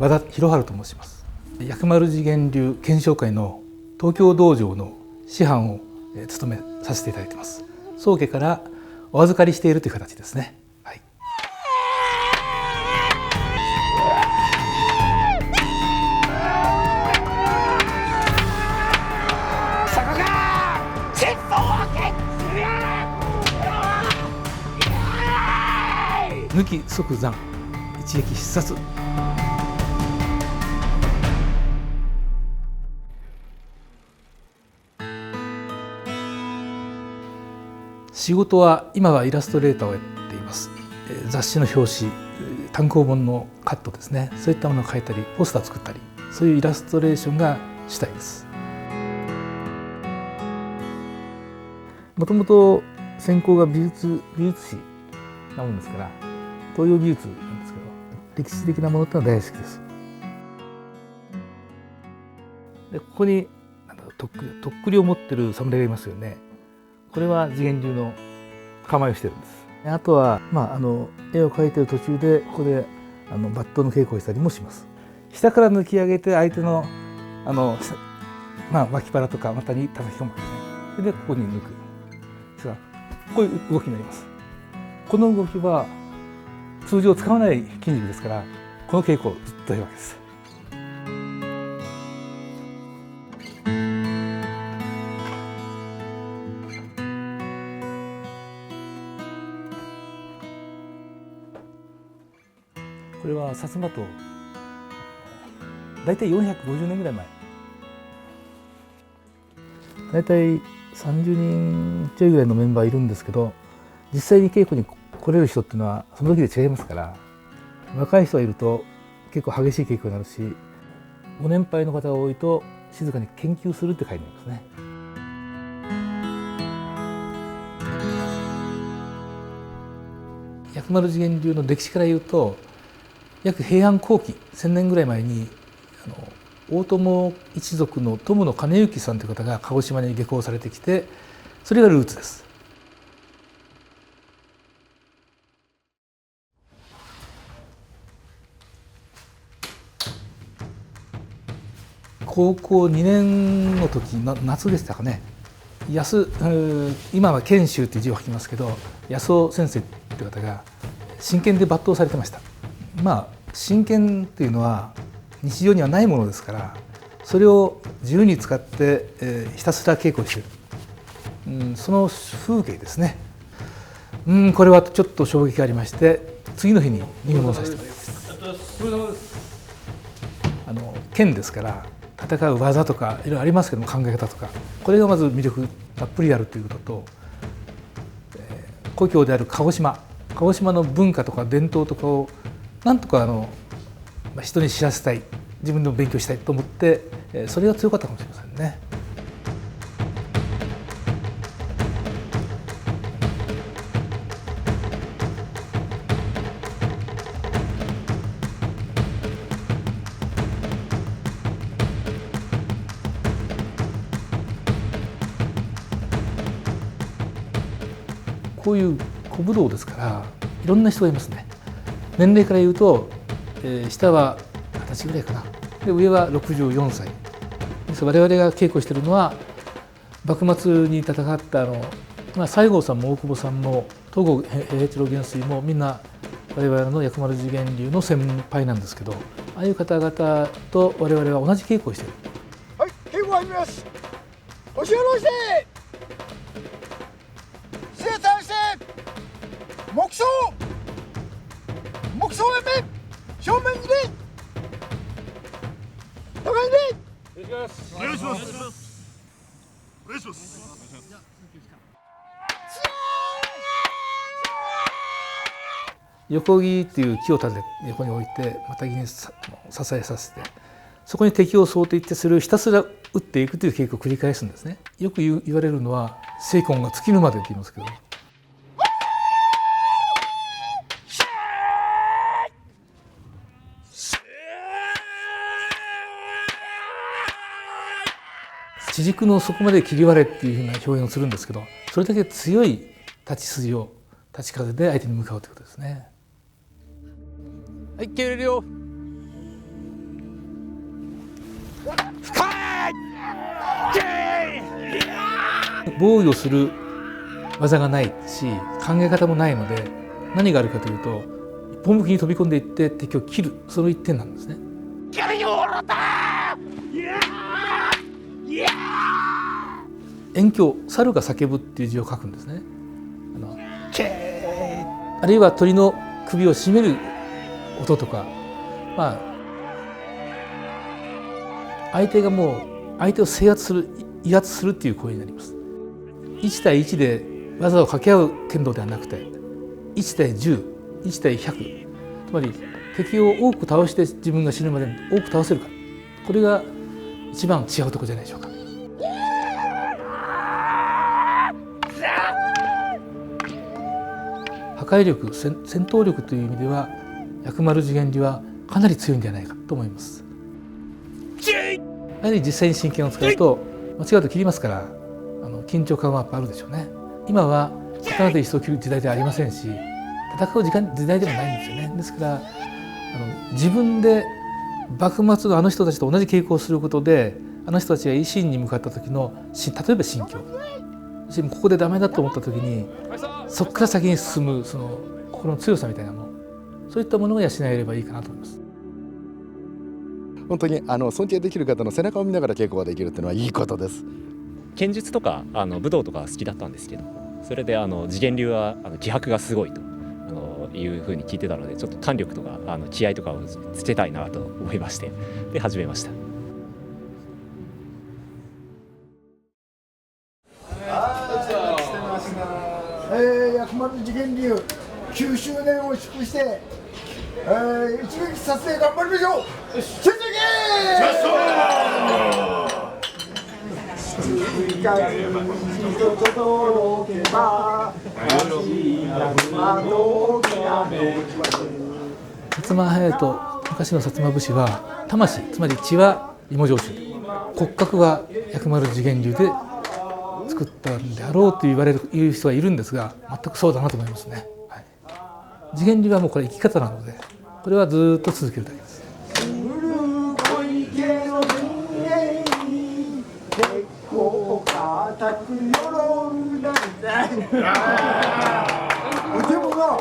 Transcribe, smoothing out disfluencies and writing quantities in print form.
和田博春と申します。薬丸自顕流検証会の東京道場の師範を務めさせていただいています。宗家からお預かりしているという形ですね。はい、抜き即斬、一撃必殺。仕事は今はイラストレーターをやっています。雑誌の表紙、単行本のカットですね、そういったものを描いたりポスター作ったり、そういうイラストレーションが主体です。もともと専攻が美術史なもんですから、東洋美術なんですけど、歴史的なものってのは大好きです。でここにとっくりを持ってる侍がいますよね。これは自顕流の構えをしてるんです。あとは、絵を描いてる途中でここで抜刀の稽古をしたりもします。下から抜き上げて相手の脇腹とか股に叩き込むわけですね。それでここに抜く。こういう動きになります。この動きは通常使わない筋肉ですから、この稽古をずっとやるわけです。これは薩摩と大体450年ぐらい前、大体30人ちょいぐらいのメンバーいるんですけど、実際に稽古に来れる人っていうのはその時で違いますから、若い人がいると結構激しい稽古になるし、ご年配の方が多いと静かに研究するって書いてありますね。薬丸自顕流の歴史から言うと、約平安後期1000年ぐらい前に大友一族の友野兼之さんという方が鹿児島に下校されてきて、それがルーツです。高校2年の時の夏でしたかね、今は賢秀という字を書きますけど、安尾先生という方が真剣で抜刀されてました。真剣っていうのは日常にはないものですから、それを自由に使って、ひたすら稽古している、その風景ですね。これはちょっと衝撃がありまして、次の日に入門させてもらいました。剣ですから戦う技とかいろいろありますけども、考え方とか、これがまず魅力たっぷりあるということと、故郷である鹿児島の文化とか伝統とかをなんとか人に知らせたい、自分でも勉強したいと思って、それが強かったかもしれませんね。こういう小武道ですから、いろんな人がいますね。年齢から言うと、下は20歳ぐらいかな。で上は64歳。我々が稽古しているのは、幕末に戦った西郷さんも大久保さんも東郷平八郎元帥もみんな我々の薬丸自顕流の先輩なんですけど、ああいう方々と我々は同じ稽古をしている。はい、稽古始めます。腰を下ろして姿勢倒して目標やめ正面にね高いね。お願いします。お願いします。横木っていう木を立てて横に置いて、またぎに支えさせて、そこに敵を想定して、それをひたすら撃っていくという稽古を繰り返すんですね。よく言われるのは精魂が尽きるまでって言いますけど、地軸の底まで切り割れっていうふうな表現をするんですけど、それだけ強い立ち筋を立ち風で相手に向かうということですね。はい、蹴れるよ。防御する技がないし考え方もないので、何があるかというと一本向きに飛び込んでいって敵を切る、その一点なんですね。猿叫、猿が叫ぶっていう字を書くんですね。あるいは鳥の首を絞める音とか、相手がもう相手を制圧する、威圧するっていう行為になります。1対1で技を掛け合う剣道ではなくて1対10、1対100、つまり敵を多く倒して自分が死ぬまでに多く倒せるか、これが一番違うところじゃないでしょうか。破壊力、戦闘力という意味では薬丸自顕流はかなり強いんではないかと思います。やはり実際に真剣を使うと間違うと切りますから、緊張感はやっぱあるでしょうね。今は刀で一層切る時代ではありませんし、戦う時代でもないんですよね。ですから自分で幕末のあの人たちと同じ傾向をすることで、あの人たちが維新に向かった時の例えば心境、ここでダメだと思った時にそこから先に進むその心の強さみたいなもの、そういったものが養えればいいかなと思います。本当に尊敬できる方の背中を見ながら稽古ができるっていうのはいいことです。剣術とか武道とか好きだったんですけど、それで自顕流は気迫がすごいというふうに聞いてたので、ちょっと胆力とか気合とかをつけたいなと思いまして、で始めました。薬丸自顕流9周年を祝して、一撃撮影頑張りましょう。出撃！薩摩隼人、昔の薩摩武士は魂、つまり血は芋焼酎、骨格は薬丸自顕流で作ったんであろうと言う人がいるんですが、全くそうだなと思いますね。自顕流はもうこれ生き方なので、これはずっと続けるだけです。でもな、